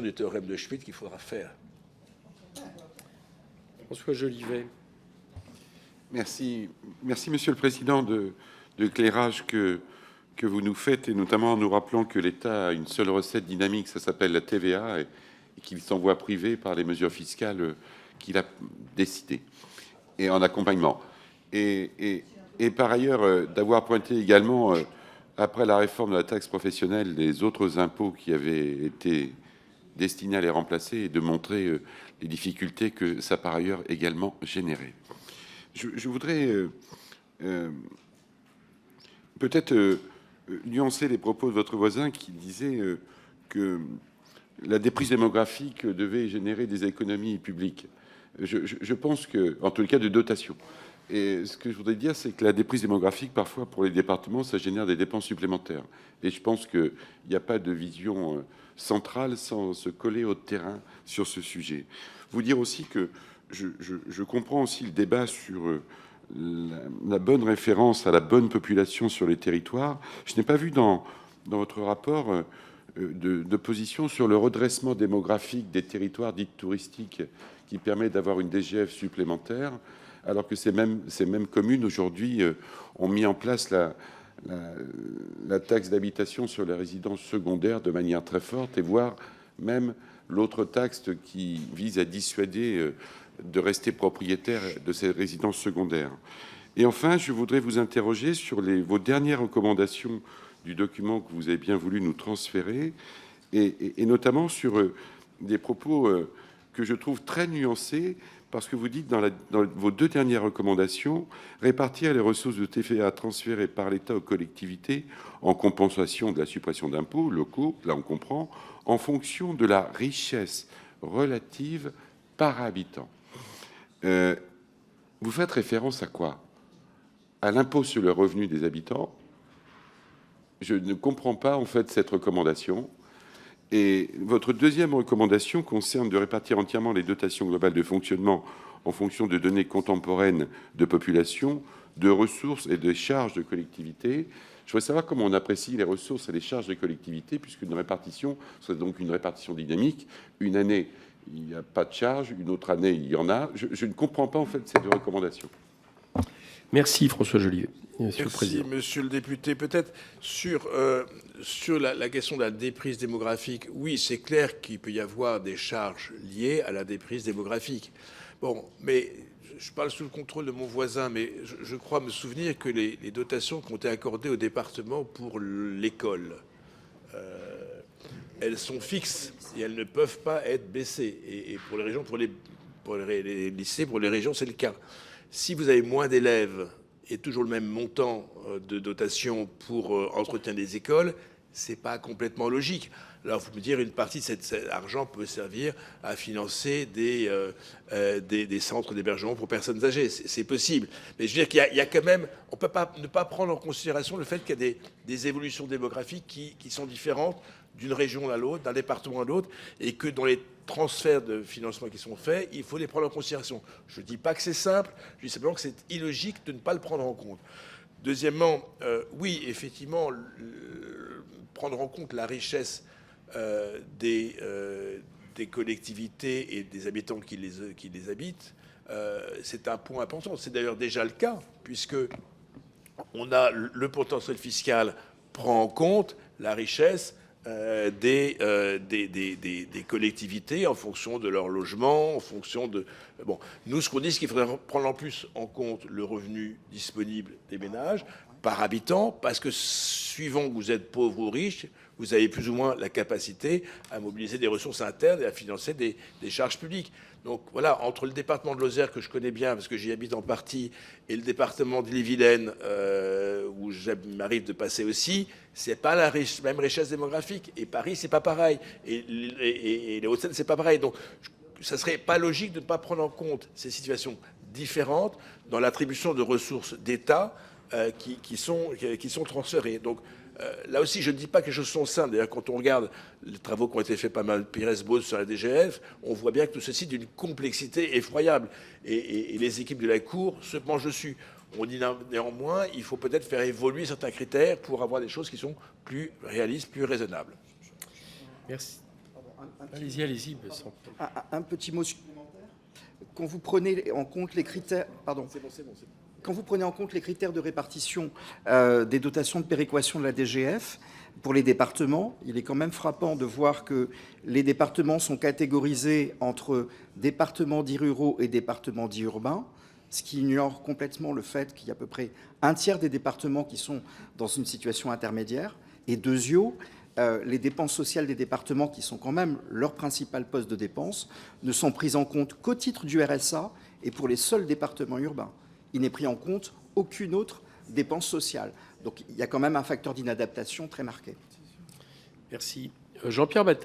du théorème de Schmitt qu'il faudra faire. François Jolivet. Merci, Monsieur le Président, de l'éclairage que vous nous faites, et notamment en nous rappelant que l'État a une seule recette dynamique, ça s'appelle la TVA, et qu'il s'envoie privé par les mesures fiscales qu'il a décidées, et en accompagnement. Et par ailleurs, d'avoir pointé également, après la réforme de la taxe professionnelle, les autres impôts qui avaient été destinés à les remplacer, et de montrer les difficultés que ça, par ailleurs, également généré. Je voudrais peut-être nuancer les propos de votre voisin qui disait que la déprise démographique devait générer des économies publiques. Je pense que, en tout cas, de dotation. Et ce que je voudrais dire, c'est que la déprise démographique, parfois, pour les départements, ça génère des dépenses supplémentaires. Et je pense qu'il n'y a pas de vision centrale sans se coller au terrain sur ce sujet. Vous dire aussi que je comprends aussi le débat sur la bonne référence à la bonne population sur les territoires. Je n'ai pas vu dans votre rapport de position sur le redressement démographique des territoires dits touristiques qui permet d'avoir une DGF supplémentaire, alors que ces mêmes communes aujourd'hui ont mis en place la taxe d'habitation sur les résidences secondaires de manière très forte, et voire même l'autre taxe qui vise à dissuader de rester propriétaire de ces résidences secondaires. Et enfin, je voudrais vous interroger sur vos dernières recommandations du document que vous avez bien voulu nous transférer, et notamment sur des propos que je trouve très nuancés, parce que vous dites dans vos deux dernières recommandations, répartir les ressources de TVA transférées par l'État aux collectivités en compensation de la suppression d'impôts locaux, là on comprend, en fonction de la richesse relative par habitant. Vous faites référence à quoi? À l'impôt sur le revenu des habitants? Je ne comprends pas en fait cette recommandation. Et votre deuxième recommandation concerne de répartir entièrement les dotations globales de fonctionnement en fonction de données contemporaines de population, de ressources et de charges de collectivité. Je voudrais savoir comment on apprécie les ressources et les charges de collectivité, puisqu'une répartition serait donc une répartition dynamique. Une année, il n'y a pas de charge, une autre année, il y en a. Je ne comprends pas en fait ces deux recommandations. Merci François Jolivet. Monsieur le Président. Monsieur le député. Peut-être sur la question de la déprise démographique, oui, c'est clair qu'il peut y avoir des charges liées à la déprise démographique. Bon, mais je parle sous le contrôle de mon voisin, mais je crois me souvenir que les dotations qui ont été accordées au département pour l'école, elles sont fixes et elles ne peuvent pas être baissées. Et pour les régions, pour les lycées, pour les régions, c'est le cas. Si vous avez moins d'élèves et toujours le même montant de dotation pour entretien des écoles, c'est pas complètement logique. Alors, vous me dire, une partie de cet argent peut servir à financer des centres d'hébergement pour personnes âgées. C'est possible. Mais je veux dire qu'il y a quand même... On ne peut pas ne pas prendre en considération le fait qu'il y a des évolutions démographiques qui sont différentes d'une région à l'autre, d'un département à l'autre, et que dans les transferts de financement qui sont faits, il faut les prendre en considération. Je ne dis pas que c'est simple, je dis simplement que c'est illogique de ne pas le prendre en compte. Deuxièmement, oui, effectivement, prendre en compte la richesse des collectivités et des habitants qui les habitent, c'est un point important. C'est d'ailleurs déjà le cas, puisque on a le potentiel fiscal prend en compte la richesse des collectivités en fonction de leur logement, en fonction de... Bon, nous, ce qu'on dit, c'est qu'il faudrait prendre en plus en compte le revenu disponible des ménages par habitant, parce que suivant que vous êtes pauvre ou riche, vous avez plus ou moins la capacité à mobiliser des ressources internes et à financer des charges publiques. Donc voilà, entre le département de Lozère, que je connais bien parce que j'y habite en partie, et le département d'Ille-et-Vilaine, où m'arrive de passer aussi, c'est pas la même richesse démographique. Et Paris, c'est pas pareil. Et les Hauts-de-Seine, c'est pas pareil. Donc ça serait pas logique de ne pas prendre en compte ces situations différentes dans l'attribution de ressources d'État qui sont transférées. Donc là aussi, je ne dis pas que les choses sont simples. D'ailleurs, quand on regarde les travaux qui ont été faits pas mal Pires-Bose sur la DGF, on voit bien que tout ceci est d'une complexité effroyable. Et les équipes de la Cour se penchent dessus. On dit néanmoins, il faut peut-être faire évoluer certains critères pour avoir des choses qui sont plus réalistes, plus raisonnables. Merci. Allez-y, allez-y. Un petit mot supplémentaire. Quand vous prenez en compte les critères, pardon. Quand vous prenez en compte les critères de répartition des dotations de péréquation de la DGF pour les départements, il est quand même frappant de voir que les départements sont catégorisés entre départements dits ruraux et départements dits urbains, ce qui ignore complètement le fait qu'il y a à peu près un tiers des départements qui sont dans une situation intermédiaire. Et deuxièmement, les dépenses sociales des départements, qui sont quand même leur principal poste de dépenses, ne sont prises en compte qu'au titre du RSA et pour les seuls départements urbains. Il n'est pris en compte aucune autre dépense sociale. Donc il y a quand même un facteur d'inadaptation très marqué. Merci. Jean-Pierre Bataille.